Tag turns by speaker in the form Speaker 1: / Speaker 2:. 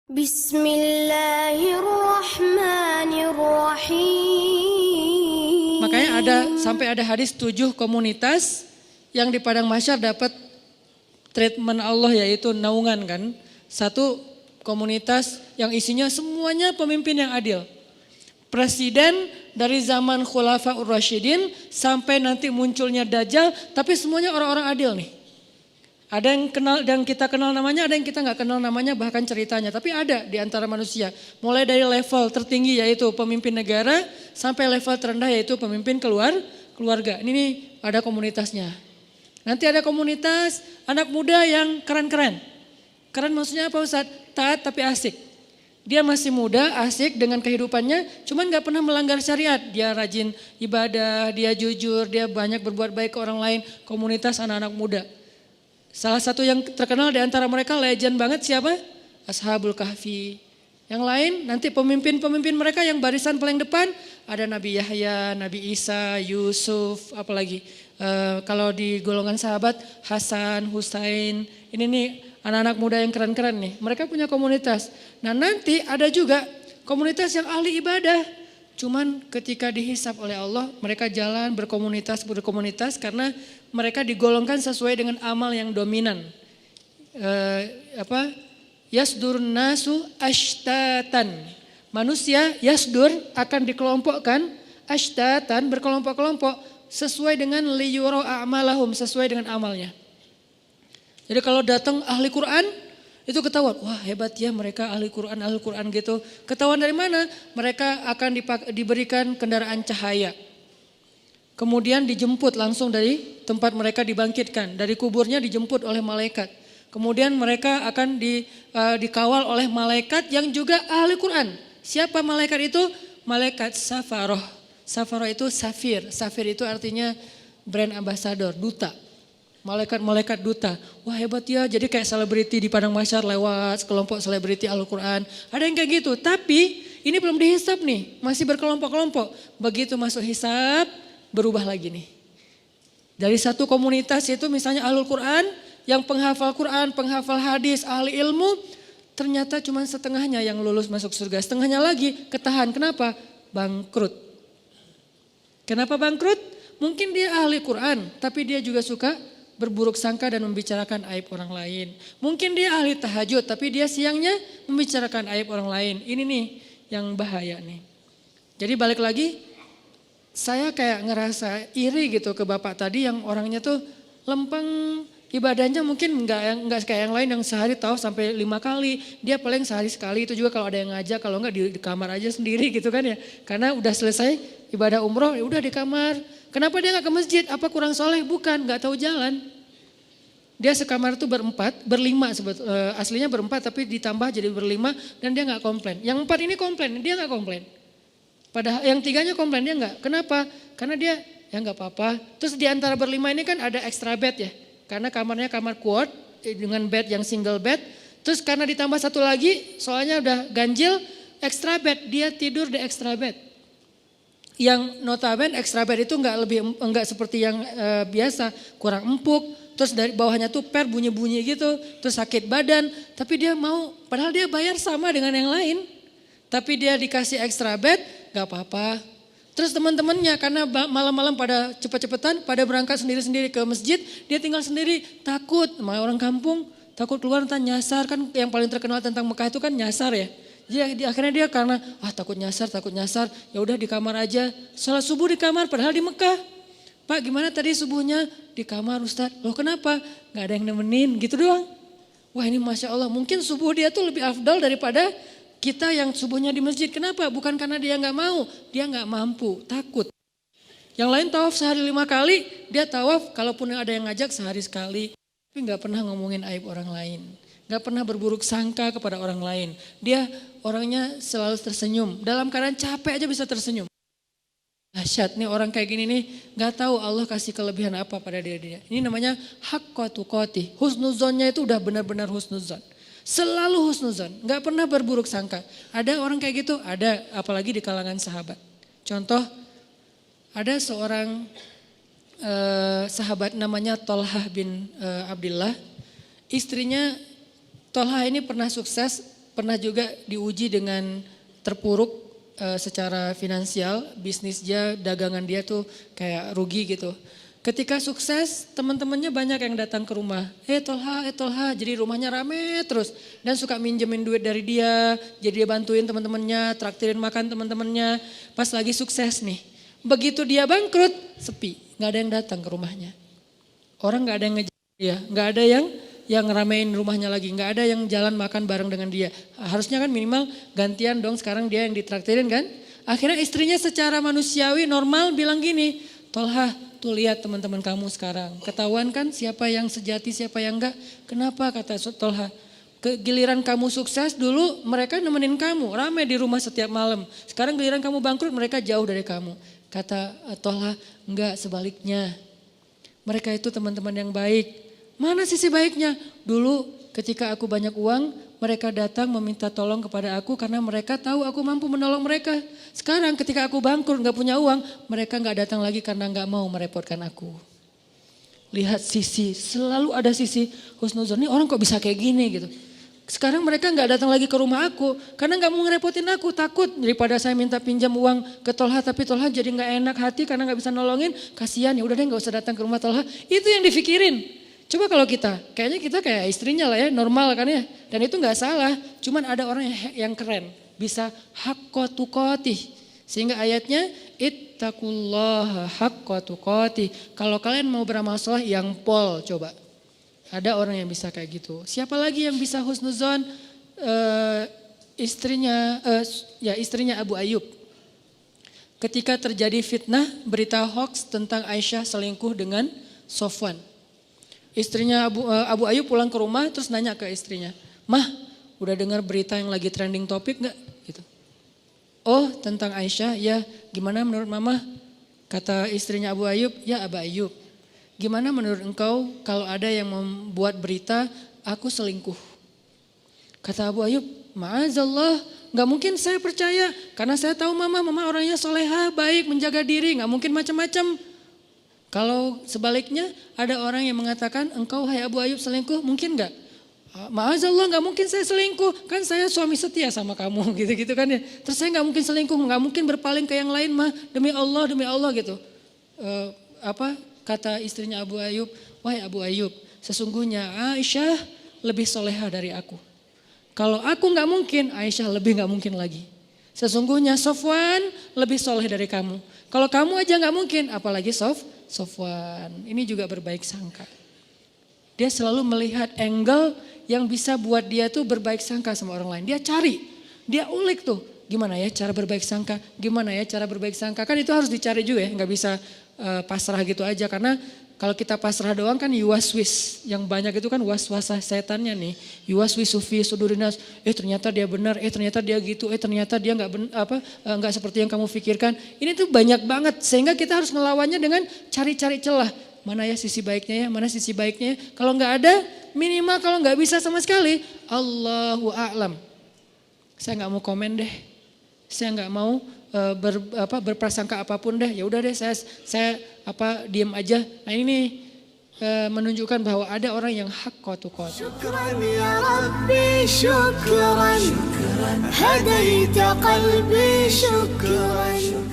Speaker 1: Bismillahirrahmanirrahim.
Speaker 2: Makanya sampai ada hadis 7 komunitas yang di padang mahsyar dapat treatment Allah, yaitu naungan kan. Satu komunitas yang isinya semuanya pemimpin yang adil. Presiden dari zaman Khulafaur Rasyidin sampai nanti munculnya Dajjal, tapi semuanya orang-orang adil nih. Ada yang kenal dan kita kenal namanya, ada yang kita nggak kenal namanya bahkan ceritanya. Tapi ada di antara manusia. Mulai dari level tertinggi yaitu pemimpin negara sampai level terendah yaitu pemimpin keluarga. Ini nih ada komunitasnya. Nanti ada komunitas anak muda yang keren-keren. Keren maksudnya apa Ustaz? Taat tapi asik. Dia masih muda, asik dengan kehidupannya, cuman nggak pernah melanggar syariat. Dia rajin ibadah, dia jujur, dia banyak berbuat baik ke orang lain. Komunitas anak-anak muda. Salah satu yang terkenal di antara mereka legend banget siapa? Ashabul Kahfi. Yang lain nanti pemimpin-pemimpin mereka yang barisan paling depan ada Nabi Yahya, Nabi Isa, Yusuf, apalagi kalau di golongan sahabat Hasan, Husain. Ini nih anak-anak muda yang keren-keren nih. Mereka punya komunitas. Nah nanti ada juga komunitas yang ahli ibadah. Cuman ketika dihisap oleh Allah mereka jalan berkomunitas karena mereka digolongkan sesuai dengan amal yang dominan. Yasdur nasu ashtatan. Manusia yasdur akan dikelompokkan ashtatan berkelompok-kelompok sesuai dengan liyuro a'malahum, sesuai dengan amalnya. Jadi kalau datang ahli Quran itu ketahuan, wah hebat ya mereka ahli Quran gitu. Ketahuan dari mana? Mereka akan diberikan kendaraan cahaya. Kemudian dijemput langsung dari tempat mereka dibangkitkan. Dari kuburnya dijemput oleh malaikat. Kemudian mereka akan dikawal oleh malaikat yang juga ahli Quran. Siapa malaikat itu? Malaikat Safaroh. Safaroh itu safir. Safir itu artinya brand ambassador, duta. Malaikat-malaikat duta. Wah hebat ya, jadi kayak selebriti di padang mahsyar lewat kelompok selebriti Al-Quran. Ada yang kayak gitu, tapi ini belum dihisap nih, masih berkelompok-kelompok. Begitu masuk hisap, berubah lagi nih. Dari satu komunitas itu misalnya Ahlul Quran, yang penghafal Quran, penghafal hadis, ahli ilmu, ternyata cuma setengahnya yang lulus masuk surga. Setengahnya lagi ketahan, kenapa? Bangkrut. Kenapa bangkrut? Mungkin dia ahli Quran, tapi dia juga suka berburuk sangka dan membicarakan aib orang lain. Mungkin dia ahli tahajud tapi dia siangnya membicarakan aib orang lain. Ini nih yang bahaya nih. Jadi balik lagi, saya kayak ngerasa iri gitu ke Bapak tadi yang orangnya tuh lempeng, ibadahnya mungkin enggak kayak yang lain yang sehari tahu sampai 5 kali. Dia paling sehari sekali, itu juga kalau ada yang ngajak, kalau enggak di kamar aja sendiri gitu kan ya. Karena udah selesai ibadah umroh, ya udah di kamar. Kenapa dia gak ke masjid? Apa kurang soleh? Bukan, gak tahu jalan. Dia sekamar itu berlima, aslinya berempat tapi ditambah jadi berlima dan dia gak komplain. Yang 4 ini komplain, dia gak komplain. Padahal yang 3-nya komplain, dia gak. Kenapa? Karena dia ya gak apa-apa. Terus di antara berlima ini kan ada extra bed ya. Karena kamarnya kamar quad dengan bed yang single bed. Terus karena ditambah satu lagi, soalnya udah ganjil, extra bed, dia tidur di extra bed. Yang notabene extra bed itu enggak seperti yang biasa, kurang empuk, terus dari bawahnya tuh bunyi-bunyi gitu, terus sakit badan, tapi dia mau, padahal dia bayar sama dengan yang lain, tapi dia dikasih extra bed, gak apa-apa. Terus teman-temannya karena malam-malam pada cepet-cepetan, pada berangkat sendiri-sendiri ke masjid, dia tinggal sendiri, takut, sama orang kampung, takut keluar entah nyasar, kan yang paling terkenal tentang Mekah itu kan nyasar ya. Jadi akhirnya dia karena takut nyasar, ya udah di kamar aja. Salat subuh di kamar padahal di Mekah. Pak gimana tadi subuhnya? Di kamar Ustaz. Loh kenapa? Gak ada yang nemenin gitu doang. Wah ini Masya Allah, mungkin subuh dia tuh lebih afdal daripada kita yang subuhnya di masjid. Kenapa? Bukan karena dia gak mau, dia gak mampu, takut. Yang lain tawaf sehari 5 kali, dia tawaf kalaupun ada yang ngajak sehari sekali. Tapi gak pernah ngomongin aib orang lain. Gak pernah berburuk sangka kepada orang lain. Dia orangnya selalu tersenyum. Dalam keadaan capek aja bisa tersenyum. Dahsyat nih orang kayak gini nih. Gak tahu Allah kasih kelebihan apa pada dia. Ini namanya haqqa tuqatih. Husnuzonnya itu udah benar-benar husnuzon. Selalu husnuzon. Gak pernah berburuk sangka. Ada orang kayak gitu? Ada. Apalagi di kalangan sahabat. Contoh. Ada seorang sahabat namanya Tolhah bin Abdillah. Istrinya Tolhah ini pernah sukses pernah juga diuji dengan terpuruk secara finansial, bisnis dia, dagangan dia tuh kayak rugi gitu. Ketika sukses, teman-temannya banyak yang datang ke rumah. Tolha, jadi rumahnya rame terus. Dan suka minjemin duit dari dia, jadi dia bantuin teman-temannya, traktirin makan teman-temannya. Pas lagi sukses nih, begitu dia bangkrut, sepi, gak ada yang datang ke rumahnya. Orang gak ada yang ngejar dia, gak ada yang ngeramein rumahnya lagi, gak ada yang jalan makan bareng dengan dia. Harusnya kan minimal gantian dong, sekarang dia yang ditraktirin kan. Akhirnya istrinya secara manusiawi normal bilang gini, Tolha, tuh lihat teman-teman kamu sekarang. Ketahuan kan siapa yang sejati, siapa yang enggak. Kenapa kata Tolha? Giliran kamu sukses dulu mereka nemenin kamu. Ramai di rumah setiap malam. Sekarang giliran kamu bangkrut mereka jauh dari kamu. Kata Tolha, enggak, sebaliknya. Mereka itu teman-teman yang baik. Mana sisi baiknya? Dulu ketika aku banyak uang, mereka datang meminta tolong kepada aku karena mereka tahu aku mampu menolong mereka. Sekarang ketika aku bangkrut gak punya uang, mereka gak datang lagi karena gak mau merepotkan aku. Lihat sisi, selalu ada sisi husnuzon. Ini orang kok bisa kayak gini gitu. Sekarang mereka gak datang lagi ke rumah aku karena gak mau ngerepotin aku. Takut daripada saya minta pinjam uang ke Tolha tapi Tolha jadi gak enak hati karena gak bisa nolongin. Kasihan, ya udah deh gak usah datang ke rumah Tolha. Itu yang dipikirin. Coba kalau kayaknya kita kayak istrinya lah ya, normal kan ya. Dan itu gak salah, cuman ada orang yang keren. Bisa haqqa tuqatih. Sehingga ayatnya, ittaqullaha haqqa tuqatih. Kalau kalian mau beramal saleh yang pol coba. Ada orang yang bisa kayak gitu. Siapa lagi yang bisa husnuzon? Istrinya Abu Ayyub. Ketika terjadi fitnah, berita hoax tentang Aisyah selingkuh dengan Sofwan. Istrinya Abu Ayyub pulang ke rumah terus nanya ke istrinya, Mah, udah dengar berita yang lagi trending topik gak? Gitu. Oh, tentang Aisyah, ya gimana menurut mama? Kata istrinya Abu Ayyub, ya Abu Ayyub, gimana menurut engkau kalau ada yang membuat berita aku selingkuh? Kata Abu Ayyub, ma'azallah, gak mungkin saya percaya karena saya tahu mama orangnya solehah, baik, menjaga diri, gak mungkin macam-macam. Kalau sebaliknya ada orang yang mengatakan engkau hai Abu Ayyub selingkuh, mungkin enggak? Ma'azallah, enggak mungkin saya selingkuh, kan saya suami setia sama kamu gitu-gitu kan ya. Terus saya enggak mungkin selingkuh, enggak mungkin berpaling ke yang lain mah, demi Allah gitu. Kata istrinya Abu Ayyub, wahai Abu Ayyub, sesungguhnya Aisyah lebih soleha dari aku. Kalau aku enggak mungkin, Aisyah lebih enggak mungkin lagi. Sesungguhnya Sofwan lebih soleh dari kamu. Kalau kamu aja enggak mungkin, apalagi Sofwan. Ini juga berbaik sangka. Dia selalu melihat angle yang bisa buat dia tuh berbaik sangka sama orang lain. Dia cari, dia ulik tuh. Gimana ya cara berbaik sangka, gimana ya cara berbaik sangka. Kan itu harus dicari juga ya, gak bisa pasrah gitu aja. Karena kalau kita pasrah doang kan yuwaswis. Yang banyak itu kan waswasah setannya nih. Yuwaswisu fi sudurinas. Ternyata dia benar, ternyata dia gitu, ternyata dia nggak seperti yang kamu pikirkan. Ini tuh banyak banget sehingga kita harus melawannya dengan cari-cari celah. Mana ya sisi baiknya ya, mana sisi baiknya ya. Kalau nggak ada, minimal kalau nggak bisa sama sekali, Allahu a'lam. Saya nggak mau komen deh. Saya nggak mau berprasangka apapun deh. Ya udah deh saya diam aja. Nah ini menunjukkan bahwa ada orang yang haqqa tuqatih. Syukran ya Rabbi, syukran. Hadaita qalbi, syukran.